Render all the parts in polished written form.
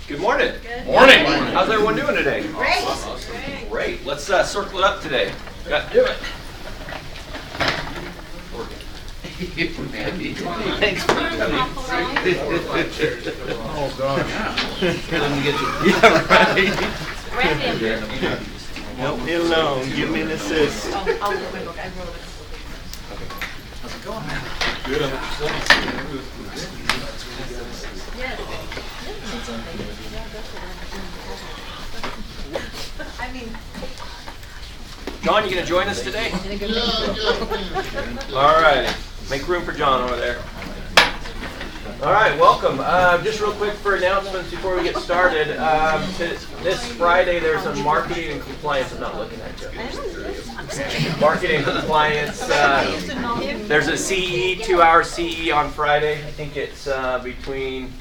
Good morning. Good Morning. morning. How's everyone doing today? Great. Great. Let's circle it up today. Got to do it. Thanks for doing it. Oh, God. Let me get you. Yeah, right. Help me alone. Give me an assist. I'll roll my book. I wrote a couple of things. Good. I mean, John, you going to join us today? All right. Make room for John over there. All right, welcome. Just real quick for announcements before we get started. This Friday, there's a marketing and compliance. I'm not looking at you. Marketing and compliance. There's a CE, 2-hour CE on Friday. I think it's between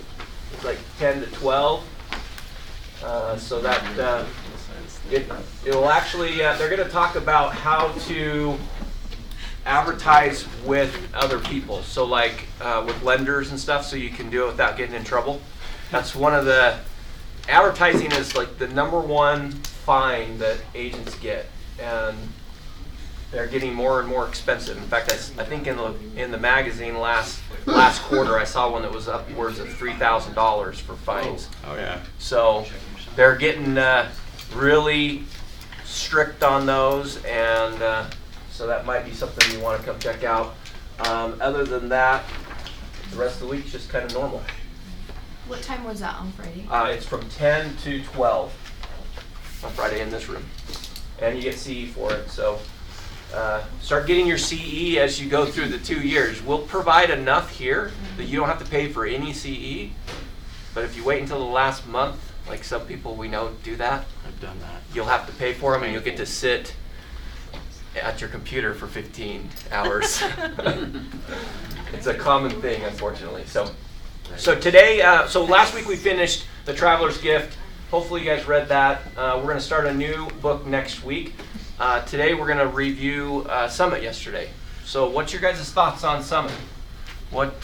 like 10 to 12. So that it'll actually, they're going to talk about how to advertise with other people. So like with lenders and stuff, so you can do it without getting in trouble. That's one of the, advertising is like the #1 fine that agents get. And they're getting more and more expensive. In fact, I think in the magazine last quarter, I saw one that was upwards of $3,000 for fines. Oh, yeah. So they're getting really strict on those, and so that might be something you want to come check out. Other than that, the rest of the week's just kind of normal. What time was that on Friday? It's from 10 to 12 on Friday in this room, and you get CE for it. So start getting your CE as you go through the 2 years. We'll provide enough here that you don't have to pay for any CE, but if you wait until the last month, like some people we know do that, I've done that. you'll have to pay for them, and you'll get to sit at your computer for 15 hours. It's a common thing, unfortunately. So today, so last week we finished The Traveler's Gift. Hopefully you guys read that. We're going to start a new book next week. Today we're going to review Summit yesterday. So what's your guys' thoughts on Summit? What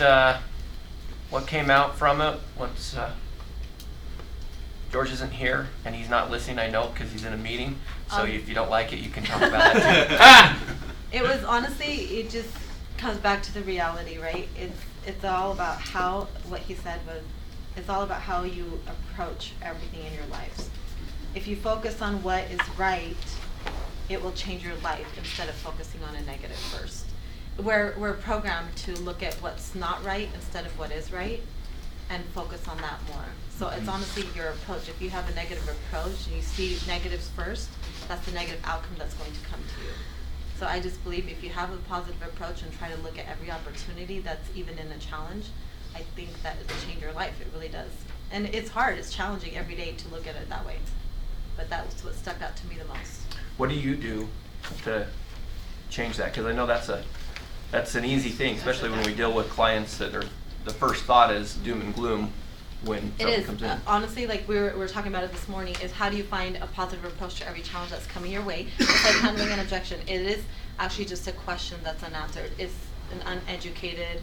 came out from it? George isn't here, and he's not listening, I know, because he's in a meeting. So if you don't like it, you can talk about that too. It was honestly, it just comes back to the reality, right? It's all about how, what he said was, it's all about how you approach everything in your lives. If you focus on what is right, it will change your life instead of focusing on a negative first. We're programmed to look at what's not right instead of what is right, and focus on that more. So it's honestly your approach. If you have a negative approach and you see negatives first, that's the negative outcome that's going to come to you. So I just believe if you have a positive approach and try to look at every opportunity that's even in a challenge, I think that it will change your life. It really does. And it's hard. It's challenging every day to look at it that way. But that's what stuck out to me the most. What do you do to change that? Because I know that's an easy thing, especially when we deal with clients that are, the first thought is doom and gloom when something comes in. Honestly, like we were talking about it this morning, is how do you find a positive approach to every challenge that's coming your way? It's like handling an objection. It is actually just a question that's unanswered. It's an uneducated,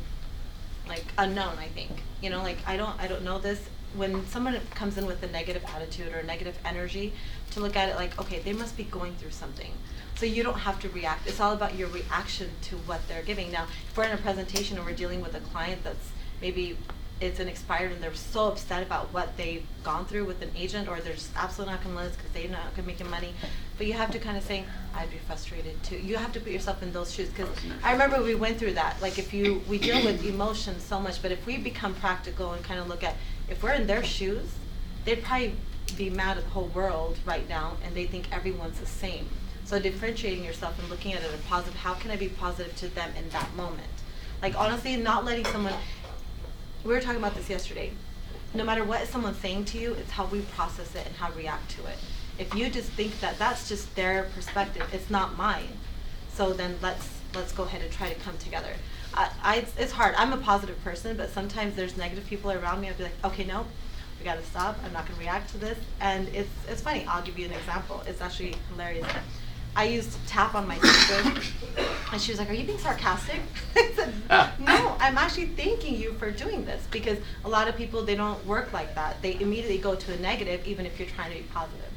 like unknown, I think. You know, like I don't know this. When someone comes in with a negative attitude or negative energy, to look at it like, okay, they must be going through something. So you don't have to react. It's all about your reaction to what they're giving. Now, if we're in a presentation and we're dealing with a client that's maybe it's an expired and they're so upset about what they've gone through with an agent, or they're just absolutely not going to list because they're not going to make any money. But you have to kind of say, I'd be frustrated too. You have to put yourself in those shoes, because I remember we went through that. Like we deal with emotions so much, but if we become practical and kind of look at, if we're in their shoes, they'd probably be mad at the whole world right now, and they think everyone's the same. So differentiating yourself and looking at it in positive, how can I be positive to them in that moment? Like honestly, not letting someone, we were talking about this yesterday. No matter what someone's saying to you, it's how we process it and how we react to it. If you just think that that's just their perspective, it's not mine. So then let's go ahead and try to come together. It's hard. I'm a positive person, but sometimes there's negative people around me. I'll be like, okay, no, we got to stop. I'm not going to react to this. And it's funny. I'll give you an example. It's actually hilarious. I used to tap on my sister, and she was like, "Are you being sarcastic?" I said, "No, I'm actually thanking you for doing this, because a lot of people, they don't work like that. They immediately go to a negative, even if you're trying to be positive."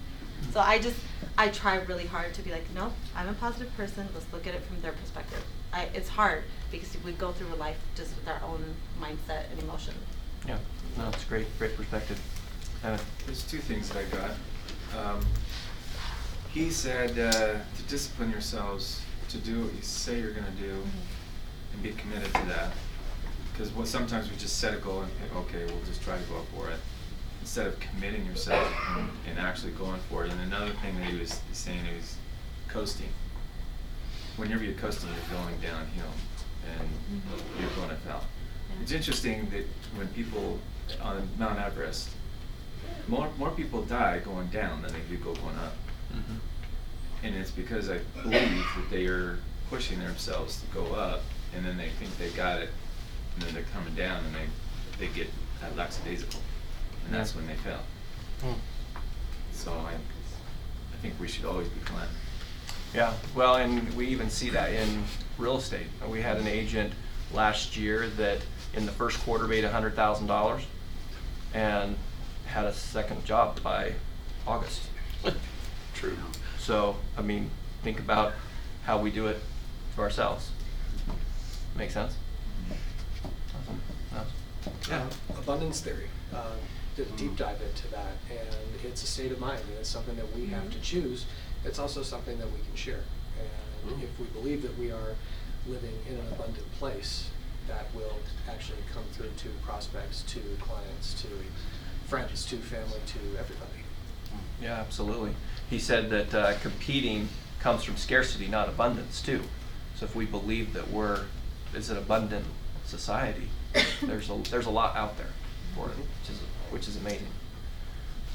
So I try really hard to be like, "No, I'm a positive person. Let's look at it from their perspective." It's hard because we go through life just with our own mindset and emotion. Yeah, no, it's great perspective. There's two things that I got. He said to discipline yourselves to do what you say you're going to do and be committed to that. Because sometimes we just set a goal and think, okay, we'll just try to go for it, instead of committing yourself and actually going for it. And another thing that he was saying is coasting. Whenever you're coasting, you're going downhill and you're going to fail. It's interesting that when people on Mount Everest, more people die going down than they do going up. And it's because I believe that they are pushing themselves to go up, and then they think they got it, and then they're coming down, and they get lackadaisical, and that's when they fail. So I think we should always be climbing. Yeah, well, and we even see that in real estate. We had an agent last year that in the first quarter made $100,000 and had a second job by August. True. So, I mean, think about how we do it to ourselves. Make sense? Awesome. Awesome. Yeah. Abundance theory. Did a deep dive into that, and it's a state of mind, and it's something that we have to choose. It's also something that we can share. And if we believe that we are living in an abundant place, that will actually come through to prospects, to clients, to friends, to family, to everybody. Yeah, absolutely. He said that competing comes from scarcity, not abundance, too. So if we believe that is an abundant society, there's a lot out there for it, which is amazing.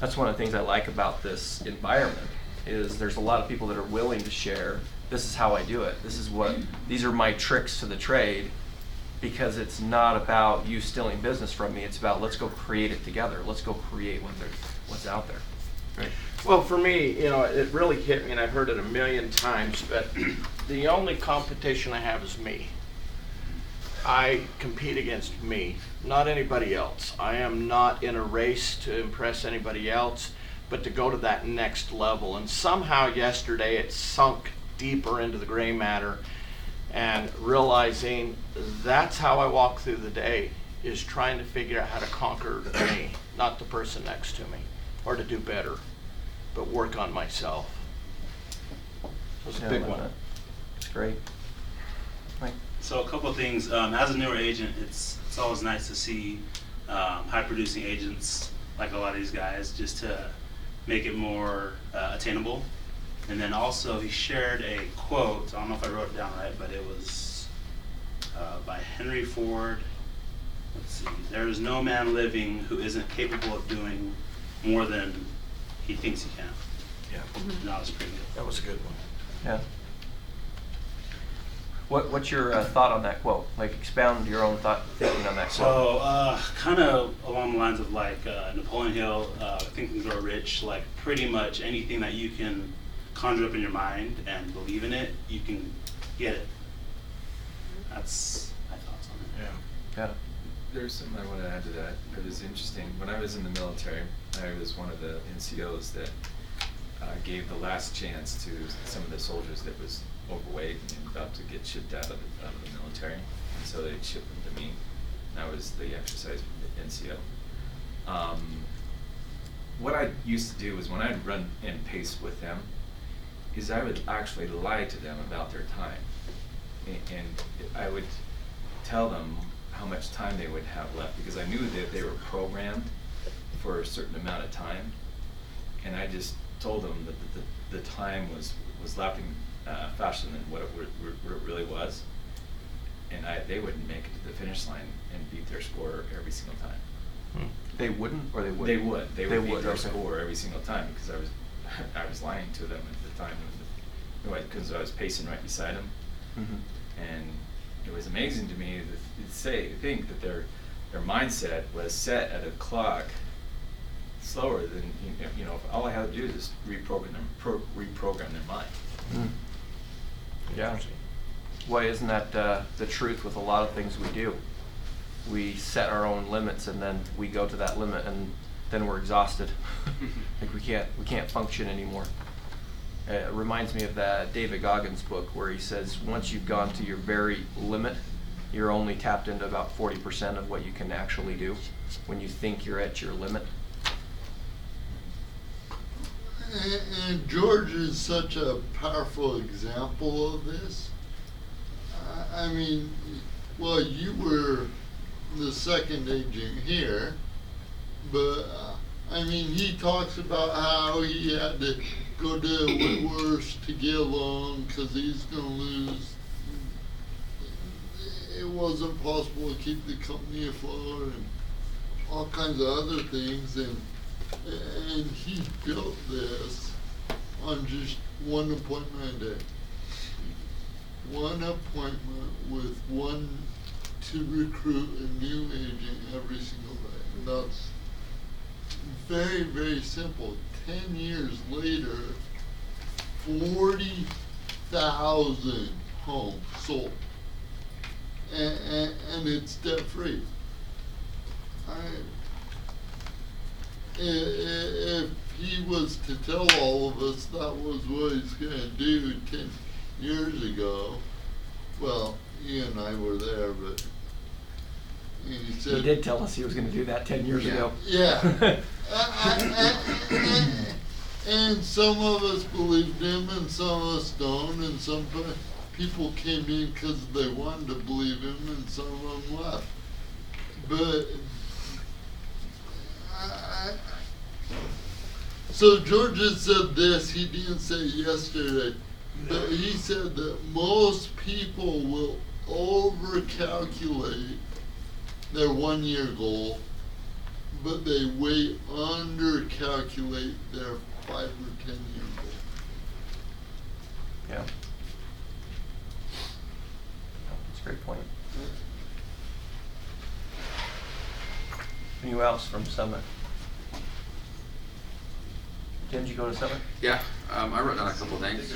That's one of the things I like about this environment, is there's a lot of people that are willing to share. This is how I do it. These are my tricks to the trade, because it's not about you stealing business from me. It's about, let's go create it together. Let's go create what's out there. Right. Well, for me, it really hit me, and I've heard it a million times, but the only competition I have is me. I compete against me, not anybody else. I am not in a race to impress anybody else, but to go to that next level. And somehow yesterday it sunk deeper into the gray matter, and realizing that's how I walk through the day, is trying to figure out how to conquer me, not the person next to me, or to do better, but work on myself. That's a big one. It's great. Right. So a couple of things. As a newer agent, it's always nice to see high-producing agents like a lot of these guys, just to make it more attainable. And then also he shared a quote. I don't know if I wrote it down right, but it was by Henry Ford. Let's see. There is no man living who isn't capable of doing more than he thinks he can. Yeah. That was pretty good. That was a good one. Yeah. What's your thought on that quote? Like, expound your own thinking on that quote. So, kind of along the lines of like Napoleon Hill, Think and Grow Rich. Like, pretty much anything that you can conjure up in your mind and believe in it, you can get it. That's my thoughts on it. Yeah. There's something I want to add to that. It was interesting. When I was in the military, I was one of the NCOs that gave the last chance to some of the soldiers that was overweight and about to get shipped out of the military. And so they shipped them to me. And I was the exercise NCO. What I used to do is when I'd run in pace with them, is I would actually lie to them about their time. And I would tell them how much time they would have left, because I knew that they were programmed for a certain amount of time. And I just told them that the time was lapping faster than what it really was. And they wouldn't make it to the finish line and beat their score every single time. They wouldn't, or they would? They would. They would beat their okay. score every single time, because I was lying to them at the time, because I was pacing right beside them. And it was amazing to me to think that their mindset was set at a clock slower than, all I had to do is just reprogram their mind. Yeah. Well, isn't that the truth with a lot of things we do? We set our own limits, and then we go to that limit, and then we're exhausted. Like we can't function anymore. It reminds me of that David Goggins book where he says once you've gone to your very limit, you're only tapped into about 40% of what you can actually do when you think you're at your limit. And George is such a powerful example of this. I mean, well, you were the second agent here, but I mean, he talks about how he had to go to Whitworth to get a loan because he's going to lose. It wasn't possible to keep the company afloat and all kinds of other things, and he built this on just one appointment a day. One appointment with to recruit a new agent every single day. And that's very, very simple. 10 years later, 40,000 homes sold. And it's debt free. If he was to tell all of us that was what he's going to do 10 years ago, well, you and I were there, but he said... He did tell us he was going to do that 10 years ago. Yeah. And some of us believed him and some of us don't, and some people came in because they wanted to believe him and some of them left. But so George had said this, he didn't say yesterday, but he said that most people will overcalculate their 1-year goal, but they way undercalculate their 5 or 10-year goal. Yeah. That's a great point. Anyone else from Summit? Didn't you go to Summit? Yeah, I wrote down a couple things.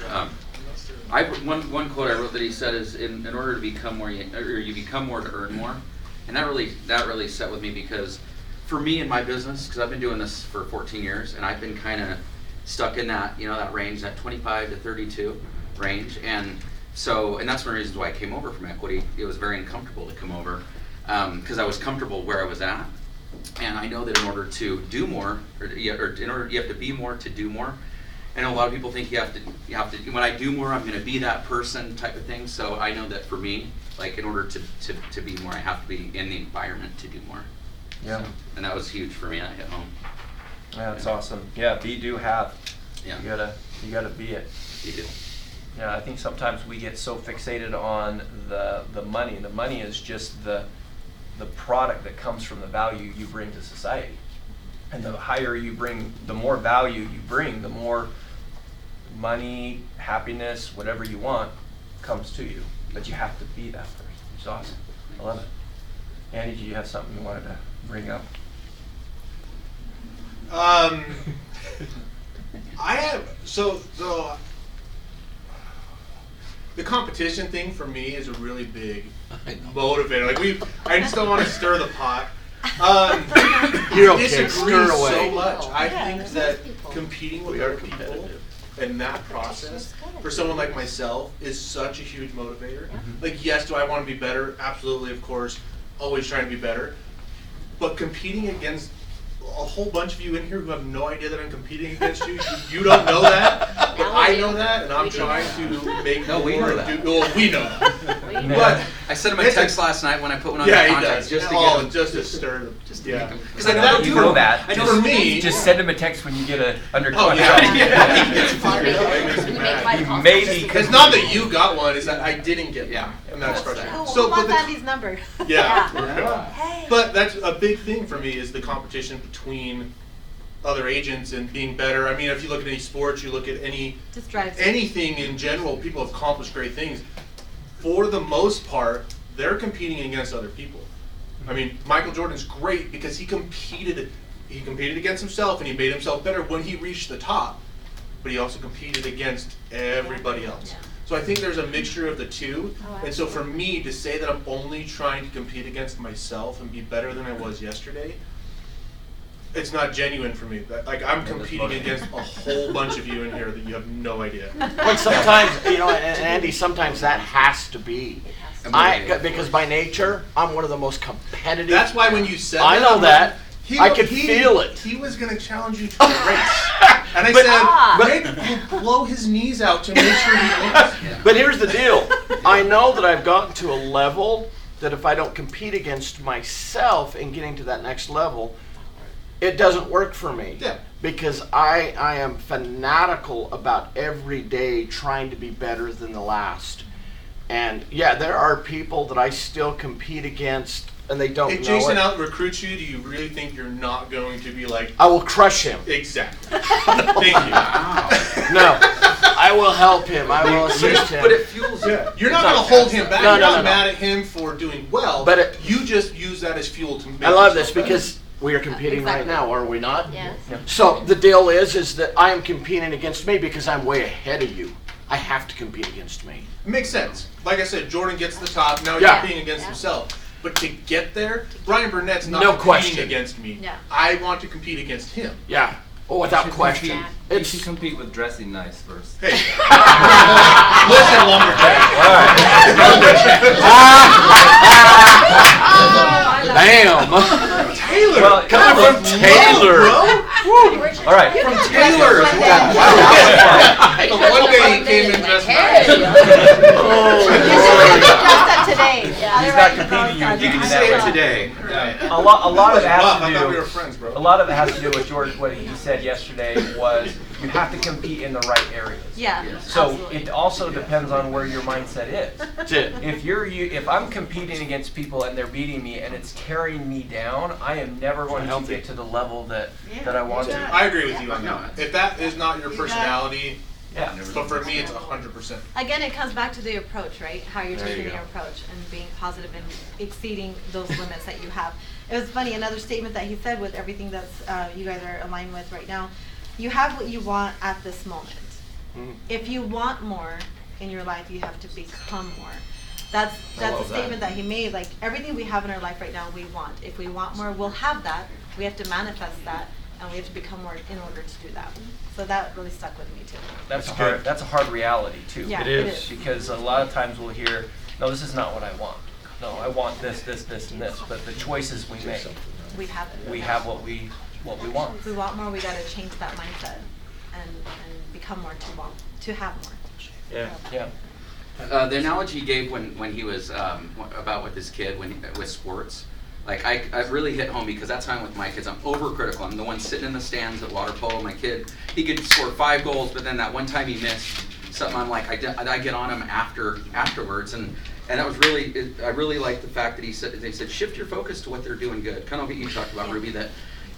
One quote I wrote that he said is, in order to become more, you become more to earn more. And that really set with me, because for me in my business, because I've been doing this for 14 years, and I've been kind of stuck in that, that range, that 25 to 32 range. And so, and that's one of the reasons why I came over from equity. It was very uncomfortable to come over, because I was comfortable where I was at. And I know that in order to do more, or in order you have to be more to do more. I know a lot of people think you have to. When I do more, I'm going to be that person type of thing. So I know that for me, like in order to be more, I have to be in the environment to do more. Yeah. So, and that was huge for me at home. Yeah, that's awesome. Yeah, be, do, have. Yeah. You gotta be it. You do. Yeah, I think sometimes we get so fixated on the money. The money is just the product that comes from the value you bring to society. And the higher you bring, the more value you bring, the more money, happiness, whatever you want comes to you. But you have to be that first. It's awesome. I love it. Andy, do you have something you wanted to bring up? I have so the competition thing for me is a really big motivator. Like I just don't want to stir the pot. You're I okay. disagree Stir it so away. much. I think those that people. competing with We are other people competitive. and that process for someone like myself is such a huge motivator. Mm-hmm. Like, yes, do I want to be better? Absolutely, of course. Always trying to be better. But competing against a whole bunch of you in here who have no idea that I'm competing against you, you don't know that, but Now we I do. know that, and I'm We do. trying to make No, we more know that. well, we know that. But I sent him a It's text last night when I put one on yeah, the he contacts, does. just to get him. Just to stir them. Just Yeah. because I know that that You for- know that. I know for for me- Just send him a text when you get a under Oh contract. yeah, he gets fired up. It makes me You mad. make my Maybe It's not that you got one; it's that I didn't get Yeah. one, and that's frustrating. Who So, but wants the- Andy's number? Yeah. Hey. But that's a big thing for me is the competition between other agents and being better. I mean, if you look at any sports, you look at Just drives me. anything in general, people have accomplished great things. For the most part, they're competing against other people. I mean, Michael Jordan's great because he competed against himself and he made himself better when he reached the top. but he also competed against everybody else. Yeah. So I think there's a mixture of the two. Oh, And so for me to say that I'm only trying to compete against myself and be better than I was yesterday, it's not genuine for me. Like, I'm competing against a whole bunch of you in here that you have no idea. But sometimes, you know, and Andy, sometimes that has to be. Because by nature, I'm one of the most competitive. That's why when you said I that, know I'm that. like, I could feel it. He was going to challenge you to a race. And I said, Rick will blow his knees out to make sure he wins. But here's the deal. I know that I've gotten to a level that if I don't compete against myself in getting to that next level, it doesn't work for me. Yeah. Because I am fanatical about every day trying to be better than the last. And yeah, there are people that I still compete against and they don't know If Jason it. out recruits you, do you really think you're not going to be like... I will crush him. Exactly. Thank you. No, I will help him. I will assist him. But it fuels you. Yeah. You're not going to hold him back. No, You're no, not no, no. mad at him for doing well. But you just use that as fuel to make I love this yourself better. because we are competing right now, are we not? Yes. So the deal is that I am competing against me because I'm way ahead of you. I have to compete against me. It makes sense. Like I said, Jordan gets to the top. Now he's Yeah. competing against himself. But to get there, Brian Burnett's not No competing question. against me. Yeah. I want to compete against him. Yeah. Oh, without question. You should compete with dressing nice first. Hey. Listen, Lumberjack. Damn. Taylor. Well, Coming from Taylor. All right. From Taylor. One day he came in dressed nice. He's not competing. You can say it today. A lot of it Buff, has I to thought we were do. friends, bro. A lot of it has to do with Jordan. What he said yesterday was you have to compete in the right areas. Yeah. So absolutely. it also depends on where your mindset is. That's it. If I'm competing against people and they're beating me and it's carrying me down, I am never going to get to the level that I want to. I agree with you on that. If that is not your personality, Yeah. but for me it's 100%. Again, it comes back to the approach, right? How you're There you taking go. your approach and being positive and exceeding those limits that you have. It was funny, another statement that he said with everything that's you guys are aligned with right now, you have what you want at this moment. If you want more in your life, you have to become more. That's a statement that he made. Like everything we have in our life right now, we want. If we want more, we'll have that. We have to manifest that, and we have to become more in order to do that. So that really stuck with me too. That's a hard reality too. Yeah, It is. Because a lot of times we'll hear, no, this is not what I want. No, I want this, this, this, and this. But the choices we make, We have it. we have what we want. If we want more, we got to change that mindset and become more to have more. Yeah. Yeah. The analogy he gave when he was about with his kid with sports, like I really hit home because that's how I'm with my kids. I'm overcritical. I'm the one sitting in the stands at water polo. My kid, he could score 5 goals, but then that one time he missed something. I'm like, I get on him afterwards, and that was really, I really liked the fact that they said shift your focus to what they're doing good. Kind of what you talked about, Ruby. That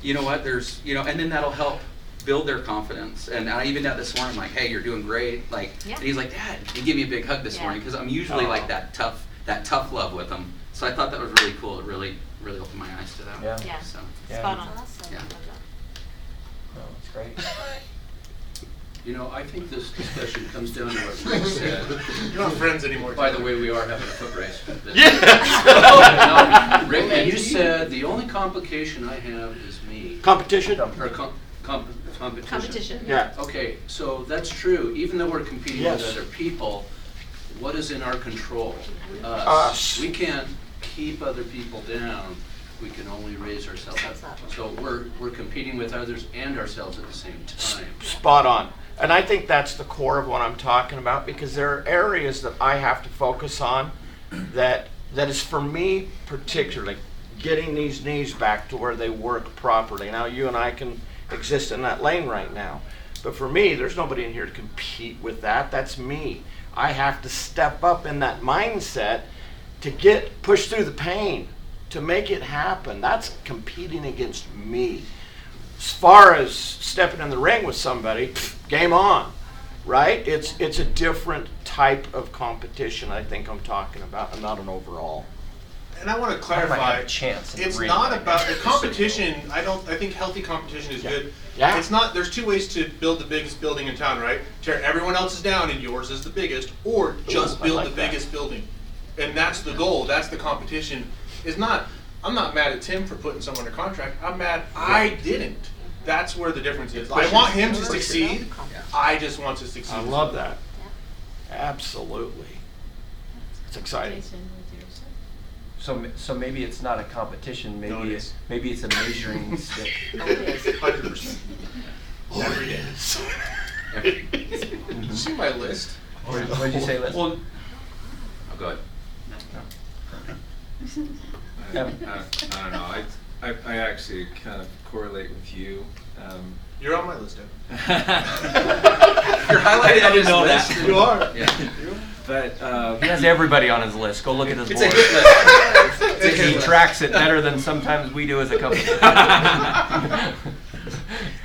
you know what, there's and then that'll help build their confidence. And I even got this morning, I'm like, hey, you're doing great. Like, and he's like, Dad, he gave me a big hug this morning because I'm usually like that tough love with him. So I thought that was really cool. It really opened my eyes to that. Yeah. Yeah. So, Yeah. Spot on. yeah. No, it's great. You know, I think this discussion comes down to what Rick said. You're not friends anymore. By the way, we are having a foot race. Yeah. No, Rick, and you said the only complication I have is me. Competition. Or competition. Competition. Yeah. Okay, so that's true. Even though we're competing Yes. with other people, what is in our control? Us. We can't keep other people down. We can only raise ourselves up. So we're competing with others and ourselves at the same time. Spot on. And I think that's the core of what I'm talking about because there are areas that I have to focus on that is for me particularly getting these knees back to where they work properly. Now you and I can exist in that lane right now. But for me, there's nobody in here to compete with that. That's me. I have to step up in that mindset to push through the pain, to make it happen. That's competing against me. As far as stepping in the ring with somebody, game on, right? It's a different type of competition I think I'm talking about, and not an overall. and I want to I might clarify, have a chance in it's ring not right about now. the competition. I think healthy competition is good. Yeah. It's not. There's two ways to build the biggest building in town, right? Tear everyone else's down and yours is the biggest, or just Ooh, I build like the that. biggest building. And that's the goal. That's the competition. Is not. I'm not mad at Tim for putting someone under contract. I'm mad I didn't. That's where the difference is. I want him to succeed. I just want to succeed. I love that. Absolutely. It's exciting. So maybe it's not a competition. Maybe No, it is. maybe it's a measuring stick. 100%. Oh, it is. Did you see my list? What did you say, Liz? Oh, go ahead. I don't know. I actually kind of correlate with you. You're on my list, Evan. You're highlighted I on didn't this know list. that. You are. Yeah. But He has everybody on his list. Go look at his it's board. a hit list. He tracks it better than sometimes we do as a company.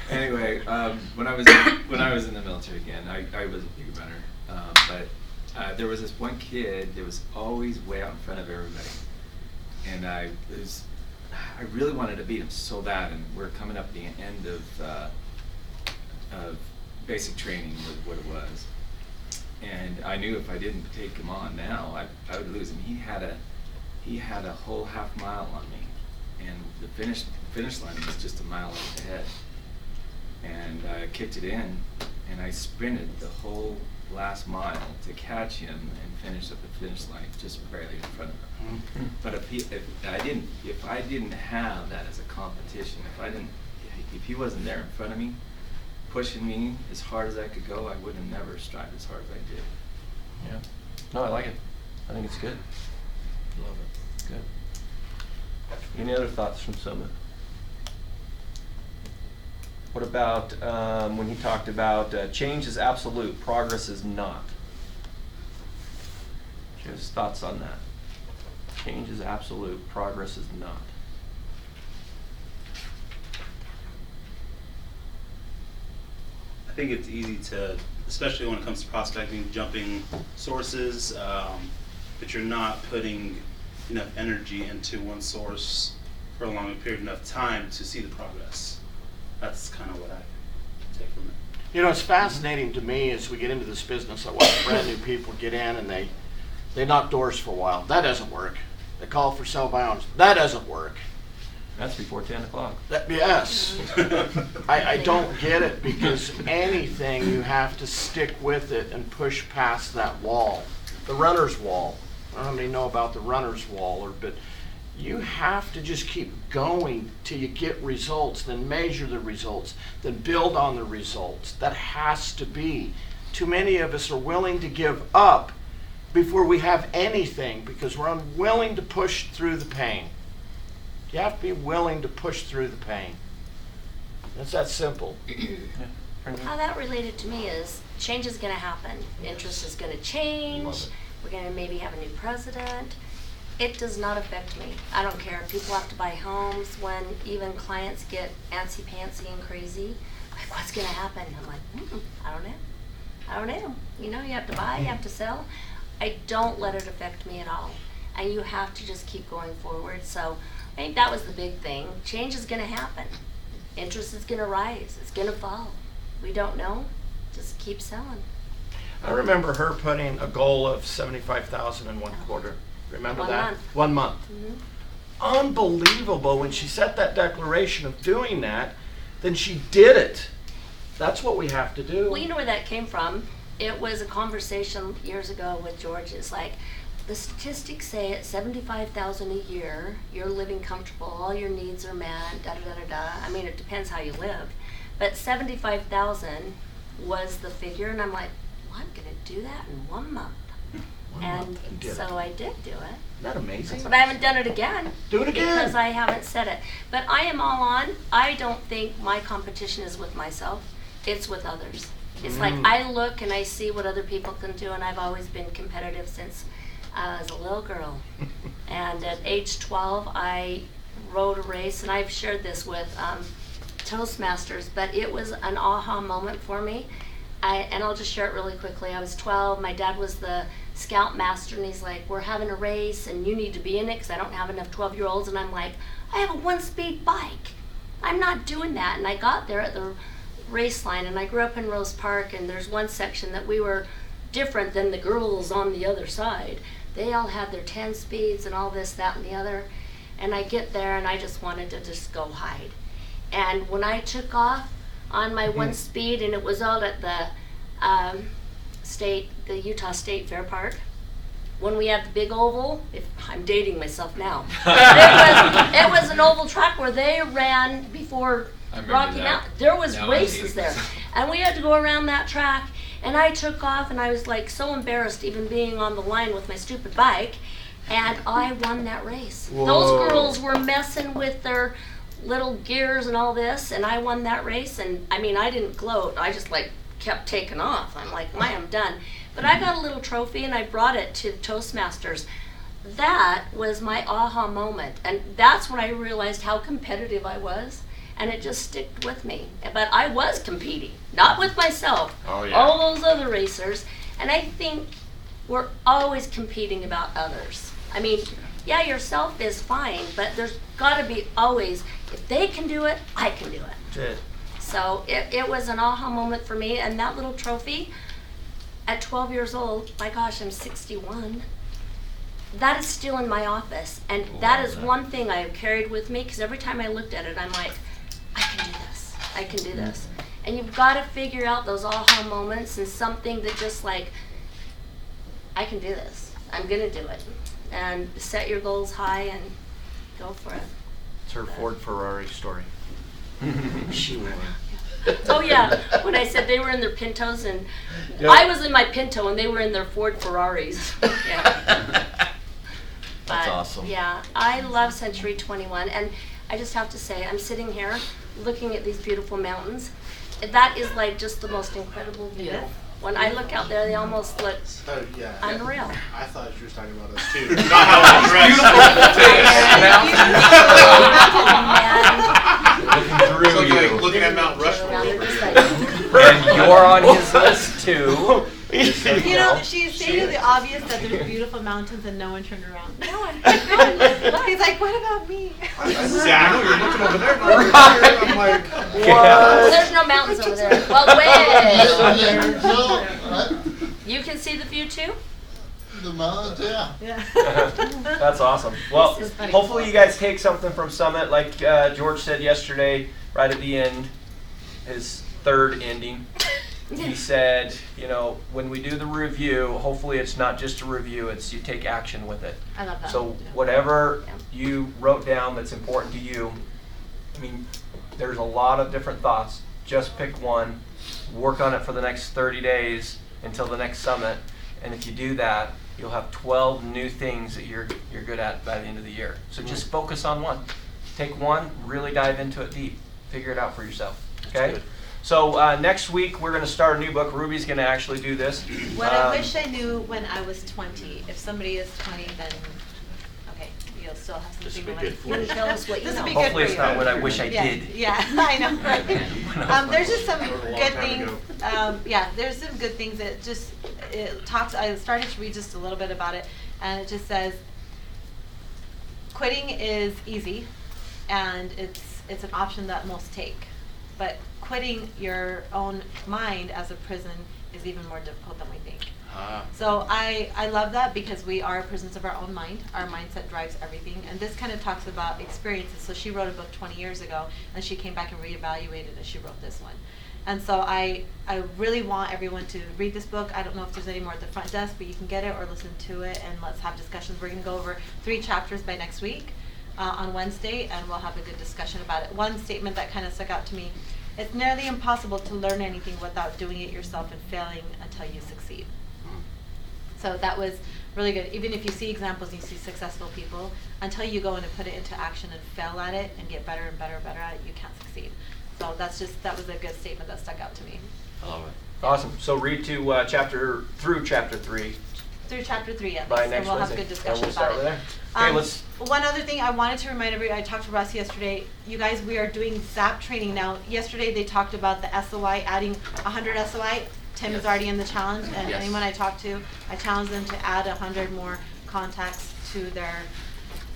Anyway, when I was in the military again, I was a big runner, but there was this one kid that was always way out in front of everybody, and I really wanted to beat him so bad, and we're coming up at the end of basic training was what it was, and I knew if I didn't take him on now, I would lose him. He had a whole half mile on me, and the finish line was just a mile ahead. And I kicked it in, and I sprinted the whole last mile to catch him and finish at the finish line, just barely in front of him. But if I didn't have that as a competition, if he wasn't there in front of me, pushing me as hard as I could go, I would have never strived as hard as I did. Yeah. No, I like it. I think it's good. Love it. Good. Any other thoughts from Soma? What about when he talked about change is absolute, progress is not? Do you have thoughts on that? Change is absolute, progress is not. I think it's easy to, especially when it comes to prospecting, jumping sources, but you're not putting enough energy into one source for a long period enough time to see the progress. That's kind of what I take from it. You know, it's fascinating to me as we get into this business. I watch brand new people get in and they knock doors for a while. That doesn't work. They call for sell by owns. That doesn't work. That's before 10 o'clock. Yes. I don't get it, because anything you have to stick with it and push past that wall. The runner's wall. I don't know how many know about the runner's wall, but you have to just keep going till you get results, then measure the results, then build on the results. That has to be. Too many of us are willing to give up before we have anything because we're unwilling to push through the pain. You have to be willing to push through the pain. It's that simple. How that related to me is change is going to happen. Interest is going to change. We're going to maybe have a new president. It does not affect me. I don't care. People have to buy homes. When even clients get antsy-pantsy and crazy, like, what's going to happen? I'm like, I don't know. I don't know. You know, you have to buy, you have to sell. I don't let it affect me at all. And you have to just keep going forward. So I think that was the big thing. Change is going to happen. Interest is going to rise. It's going to fall. We don't know. Just keep selling. I remember her putting a goal of $75,000 in one quarter. Remember 1 that? month. 1 month. Mm-hmm. Unbelievable. When she set that declaration of doing that, then she did it. That's what we have to do. Well, you know where that came from? It was a conversation years ago with George. It's like, the statistics say at $75,000 a year, you're living comfortable, all your needs are met, da da da da da. I mean, it depends how you live. But $75,000 was the figure, and I'm like, well, I'm going to do that in 1 month. And so I did do it. Isn't that amazing? But I haven't done it again. Do it again. Because I haven't said it. But I am all on. I don't think my competition is with myself. It's with others. It's like I look and I see what other people can do, and I've always been competitive since I was a little girl. And at age 12, I rode a race, and I've shared this with Toastmasters, but it was an aha moment for me. And I'll just share it really quickly. I was 12. My dad was the scoutmaster, and he's like, we're having a race and you need to be in it because I don't have enough 12-year-olds. And I'm like, I have a 1-speed bike. I'm not doing that. And I got there at the race line, and I grew up in Rose Park, and there's one section that we were different than the girls on the other side. They all had their 10 speeds and all this, that, and the other. And I get there, and I just wanted to just go hide. And when I took off on my 1 speed, and it was out at the Utah State Fair Park, when we had the big oval, I'm dating myself now, it was an oval track where they ran before Rocky Mountain. There was races there, and we had to go around that track. And I took off, and I was like so embarrassed even being on the line with my stupid bike, and I won that race. Whoa. Those girls were messing with their little gears and all this, and I won that race. And I mean, I didn't gloat. I just like kept taking off. I'm like, I'm done. But I got a little trophy, and I brought it to the Toastmasters. That was my aha moment, and that's when I realized how competitive I was. And it just stuck with me. But I was competing, not with myself. Oh, yeah. All those other racers. And I think we're always competing about others. I mean, yeah, yourself is fine, but there's got to be always, if they can do it, I can do it. That's it. So it was an aha moment for me. And that little trophy, at 12 years old, my gosh, I'm 61. That is still in my office. And that is one thing I have carried with me, because every time I looked at it, I'm like, I can do this. I can do this. And you've got to figure out those aha moments and something that just like, I can do this. I'm going to do it. And set your goals high and go for it. It's her Ford Ferrari story. Sure. Oh yeah, when I said they were in their Pintos, and Yep. I was in my Pinto and they were in their Ford Ferraris. Yeah. That's But, awesome. Yeah, I love Century 21, and I just have to say, I'm sitting here looking at these beautiful mountains. That is like just the most incredible view. When I look out there, they almost look Yeah. unreal. I thought she was talking about us too. Not how I'm dressed. Looking through you. Looking at Mount Rushmore over here. And you're on his list too. Just so You know, she stated the obvious that there's beautiful mountains and no one turned around. No one. He's like, what about me? Exactly. You're looking over there, not over here. I'm like, Well, there's no mountains over there. Well, way. So, You can see the view too? the mountains, yeah. Yeah. That's awesome. Well, This is funny. hopefully you guys take something from Summit. Like George said yesterday, right at the end, his third ending. He said, you know, when we do the review, hopefully it's not just a review, it's you take action with it. I love that. So Yeah. whatever Yeah. you wrote down that's important to you, I mean, there's a lot of different thoughts. Just pick one, work on it for the next 30 days until the next summit, and if you do that, you'll have 12 new things that you're good at by the end of the year. So just focus on one. Take one, really dive into it deep. Figure it out for yourself. Okay? good. So next week we're going to start a new book. Ruby's going to actually do this. What I wish I knew when I was 20. If somebody is 20, then okay, you'll still have This something. would be good for You tell us what you This know. would be good Hopefully for it's you. not what I wish I Yeah, did. yeah, I know, right? There's just some Long good time things. ago. Yeah, there's some good things that just it talks. I started to read just a little bit about it, and it just says quitting is easy, and it's an option that most take, but quitting your own mind as a prison is even more difficult than we think. So I love that because we are prisons of our own mind. Our mindset drives everything. And this kind of talks about experiences. So she wrote a book 20 years ago, and she came back and reevaluated as she wrote this one. And so I really want everyone to read this book. I don't know if there's any more at the front desk, but you can get it or listen to it, and let's have discussions. We're going to go over 3 chapters by next week on Wednesday, and we'll have a good discussion about it. One statement that kind of stuck out to me: it's nearly impossible to learn anything without doing it yourself and failing until you succeed. So that was really good. Even if you see examples and you see successful people, until you go in and put it into action and fail at it and get better and better and better at it, you can't succeed. So that was a good statement that stuck out to me. I love it. Awesome. So read to chapter 3 Through chapter 3 at by least, and next we'll have Wednesday. a good And discussion we'll start about with it. there. Okay, let's. One other thing I wanted to remind everybody, I talked to Russ yesterday, you guys, we are doing ZAP training now. Yesterday they talked about the SOI, adding 100 SOI. Tim is Yes. already in the challenge, and Yes. anyone I talk to, I challenge them to add 100 more contacts to their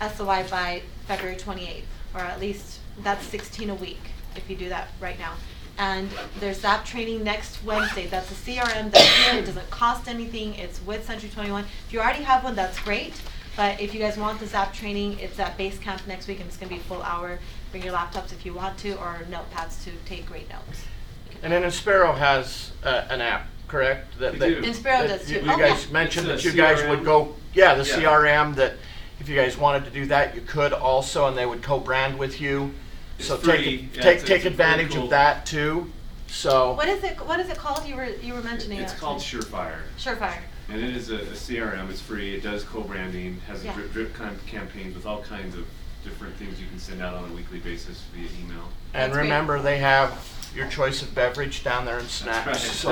SOI by February 28th, or at least that's 16 a week if you do that right now. And there's Zap training next Wednesday. That's a CRM that's here. It doesn't cost anything. It's with Century 21. If you already have one, that's great. But if you guys want the Zap training, it's at base camp next week, and it's going to be a full hour. Bring your laptops if you want to, or notepads to take great notes. And then Inspiro has an app, correct? We do. Inspiro that does you too. you Oh, guys yeah. mentioned It's that a you guys CRM. would go, the Yeah. CRM, that if you guys wanted to do that, you could also, and they would co-brand with you. It's So free. Yeah, take it's take a advantage pretty cool- of that too. So What is it called? You were mentioning It's it. called Surefire. Surefire. And it is a CRM, it's free, it does co-branding, has a Yeah. drip kind of campaigns with all kinds of different things you can send out on a weekly basis via email. and That's great. remember, they have your choice of beverage down there and snacks. right. So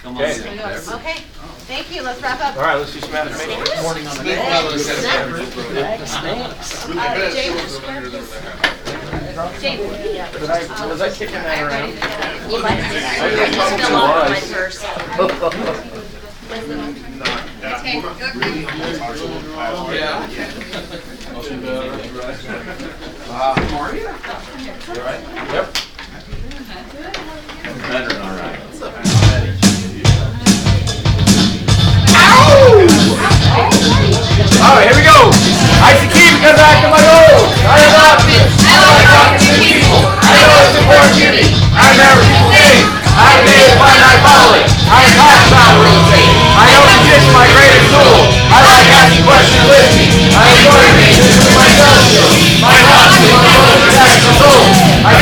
Come Okay. on. There you go. Okay. Thank you. Let's wrap up. all right, let's do some affirmations. Morning on the James. Was I kicking that around? You might have spill off my purse. Yep. Better, all right. All right, here we go. I should keep because I can my goals. I am optimist. I like talking to people. I know it's important to me. I never do things. I made it when I follow it. I talk about real estate. I know the gist of my greatest tool. I like asking questions with me. I enjoy reading with myself. My heart is one of those that control. I